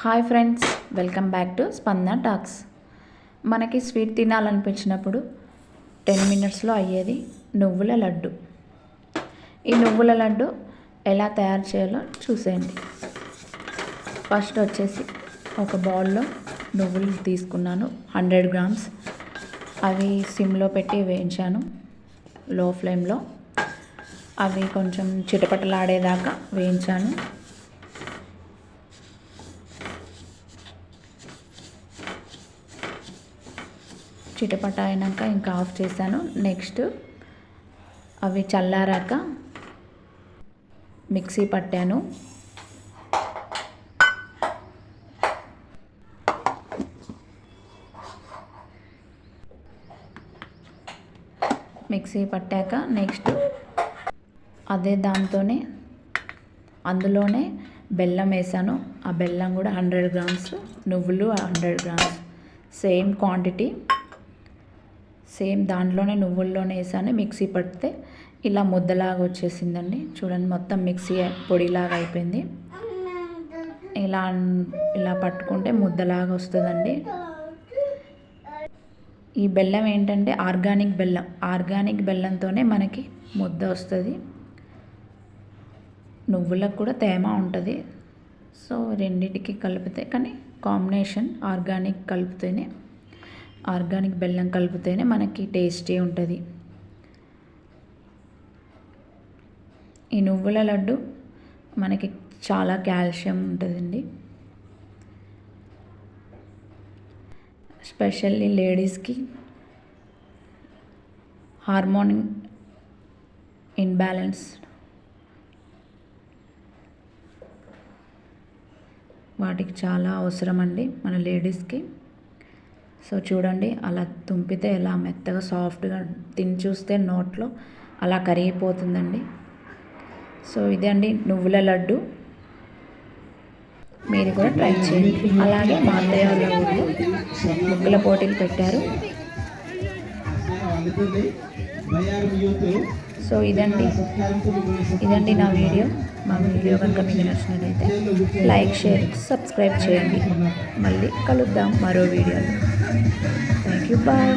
Hi friends, welcome back to స్పందన talks. మనకి sweet తినాలనిపించినప్పుడు 10 మినిట్స్లో అయ్యేది నువ్వుల లడ్డు. ఈ నువ్వుల లడ్డు ఎలా తయారు చేయాలో చూసేయండి. ఫస్ట్ వచ్చేసి ఒక బౌల్లో నువ్వులు తీసుకున్నాను, 100 గ్రామ్స్. అవి సిమ్లో పెట్టి వేయించాను, లో ఫ్లేమ్లో. అవి కొంచెం చిటపటలాడేదాకా వేయించాను. చిటపట అయినాక ఇంకా ఆఫ్ చేశాను. నెక్స్ట్ అవి చల్లారాక మిక్సీ పట్టాను. మిక్సీ పట్టాక నెక్స్ట్ అదే దాంతోనే అందులోనే బెల్లం వేసాను. ఆ బెల్లం కూడా 100 గ్రామ్స్, నువ్వులు 100 గ్రామ్స్, సేమ్ క్వాంటిటీ. సేమ్ దాంట్లోనే నువ్వుల్లోనే వేసాను. మిక్సీ పడితే ఇలా ముద్దలాగా వచ్చేసిందండి. చూడండి, మొత్తం మిక్సీ పొడిలాగా అయిపోయింది. ఇలా పట్టుకుంటే ముద్దలాగా వస్తుందండి. ఈ బెల్లం ఏంటంటే ఆర్గానిక్ బెల్లంతోనే మనకి ముద్ద వస్తుంది. నువ్వులకు కూడా తేమ ఉంటుంది. సో రెండింటికి కలిపితే, కానీ కాంబినేషన్ ఆర్గానిక్ బెల్లం కలిపితేనే మనకి టేస్టీ ఉంటుంది. ఈ నువ్వుల లడ్డు మనకి చాలా కాల్షియం ఉంటుందండి. స్పెషల్లీ లేడీస్కి హార్మోన్ ఇన్బ్యాలెన్స్ వాటికి చాలా అవసరం అండి మన లేడీస్కి. సో చూడండి, అలా తుంపితే ఎలా మెత్తగా సాఫ్ట్గా తిని చూస్తే నోట్లో అలా కరిగిపోతుందండి. సో ఇదే అండి నువ్వుల లడ్డు. మీరు కూడా ట్రై చేయండి. అలాగే మా అత్తయ్య వాళ్ళ ఊళ్ళో ముగ్గుల పోటీలు పెట్టారు. సో ఇదండి నా వీడియో. మా వీడియో కనుక మీకు నచ్చినట్లయితే లైక్, షేర్, సబ్స్క్రైబ్ చేయండి. మళ్ళీ కలుద్దాం మరో వీడియోలో. Thank you, bye.